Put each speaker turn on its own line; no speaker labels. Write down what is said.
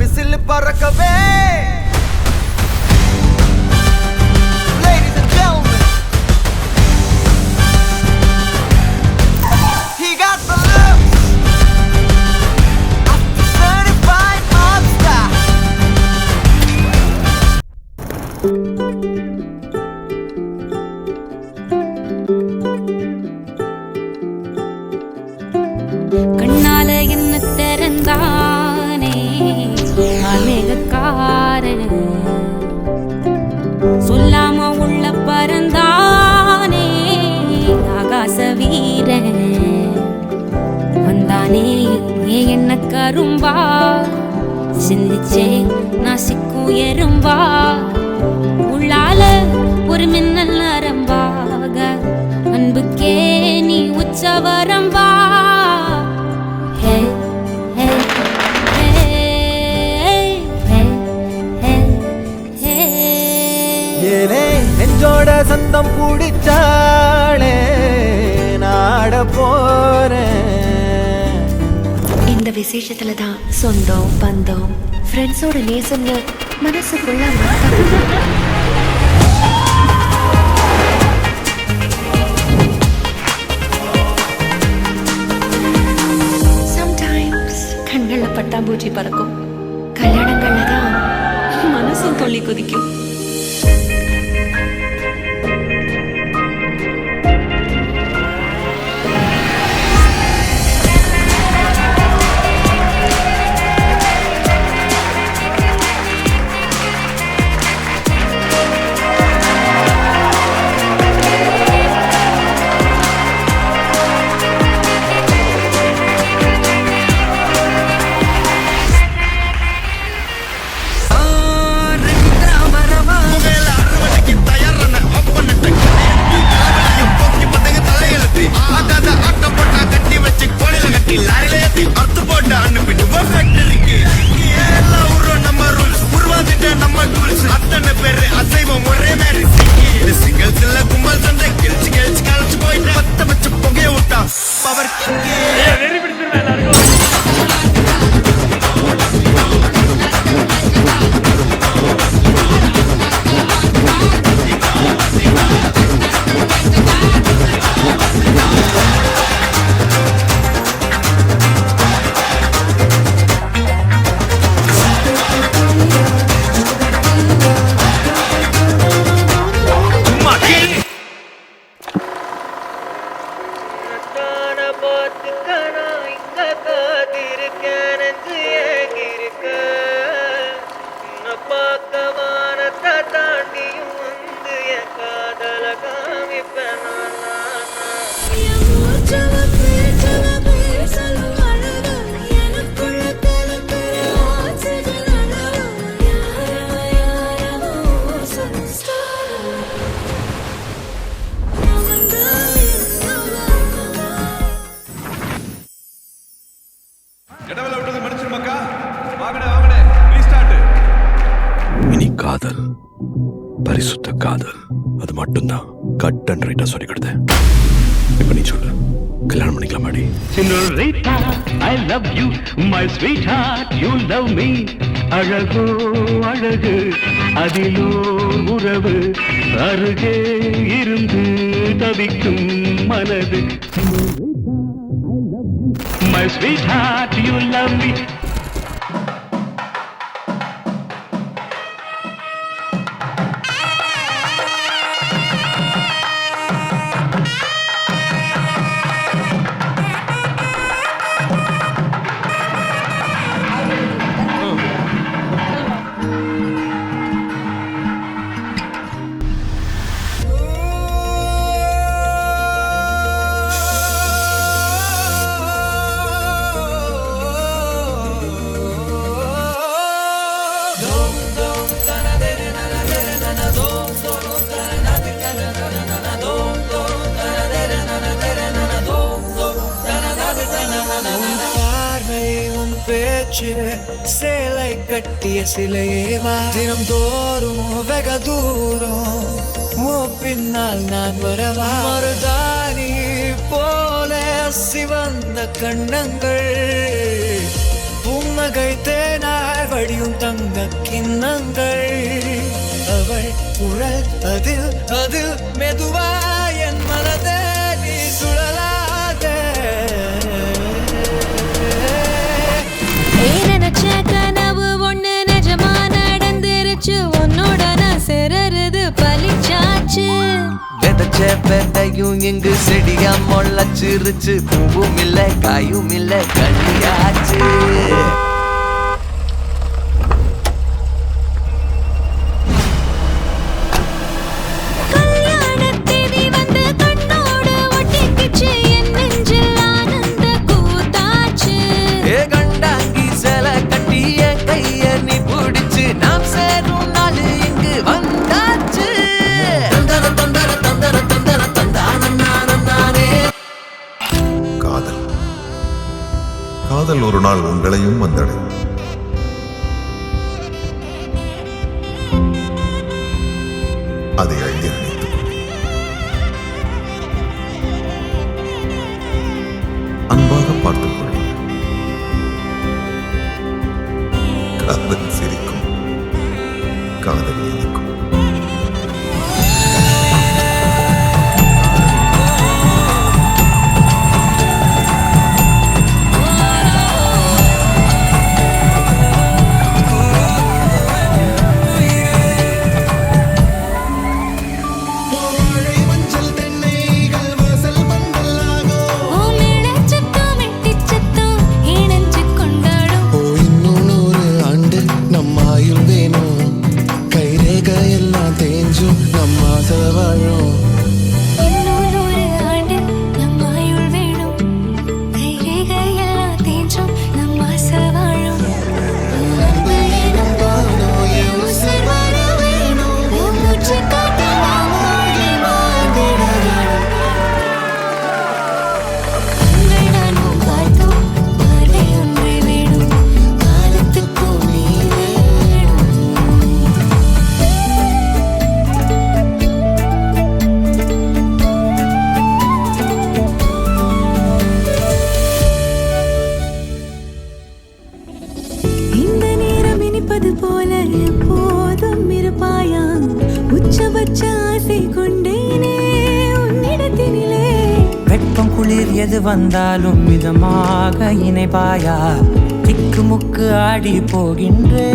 Whistle பறக்கவே.
கண்ணால என்ன திறந்தானே மேகக்காரன், சொல்லாம உள்ள பறந்தானே ஆகாச வீரன். வந்தானே என்ன கரும்பா, சிந்திச்சே நாசிக்கும் எறும்பா. உள்ளால ஒரு மின்னல் நரம்பாக, அன்புக்கே நீ உச்சவரம்பா.
நெஞ்சோட சந்தம் பிடிச்சாளே நாட போறேன்.
இந்த விசேஷத்துல தான் சொந்தம் பந்தம் ஃப்ரெண்ட்ஸோட நேசம்னு மனசுக்குள்ள சம்டைம்ஸ் கண்கள்ல பட்டாம்பூச்சி பறக்கும், கல்யாணங்கள்ல தான் மனசும் தொல்லி குதிக்கும்.
இனி காதல், பரிசுத்த காதல், அது மட்டும்தான் கட் அண்ட் ரைட்டா சொல்லி கொடுத்தேன். இப்ப நீ சொல்லு, கல்யாணம் பண்ணிக்கலாமாடி?
Senorita, I love you, my sweetheart, you love me. அழகோ அழகு, அதிலோ உறவு, அருகே இருந்து தவிக்கும் மனது. My sweetheart, you love me.
பேச்சு சேலை கட்டிய சிலையேவா, தினம் தோறும் வெக தூரம் பின்னால் நான் வரவா. மருதாணி போல சிவந்த கண்ணங்கள் உன்னை புன்னகை தேனாய் வடியும் தங்க கிண்ணங்கள் அவள் குழல் அதில் அதில் மெதுவா என் மனதே நீ சுழலாதே
நினைச்ச கனவு ஒண்ணு நிஜமா நடந்துருச்சு உன்னோட நான் சிறருது பலிச்சாச்சு
விதைச்ச விதையும் இங்கு செடியா முளைச்சிருச்சு பூவும் இல்ல காயும் இல்ல கனியாச்சு
கல்யாணத்தேதி வந்து கண்ணோடு ஒட்டிக்கிச்சு என் நெஞ்சில் ஆனந்த கூத்தாச்சு
ஏ கண்டாங்கி சில கட்டி என் கைய நீ பிடிச்சு நாம் சேரும் நாள் இங்கு வந்தாச்சு தந்தர தந்தர தந்தர தந்தர தந்தானே
காதல் காதல் ஒரு நாள் உங்களையும் வந்தடையும். அதை அள்ளி அணைத்துக் கொள். அன்பாக பார்த்துக் கொள். காதல் சிரிக்கும், காதல் இனிக்கும்.
போல எப்போதும் இருப்பாயா உச்சபட்ச ஆசை கொண்டேனே உன்னிடத்தினிலே
வெப்பம் குளிர் எது வந்தாலும் மிதமாக இணைப்பாயா திக்கு முக்கு ஆடி போகின்றே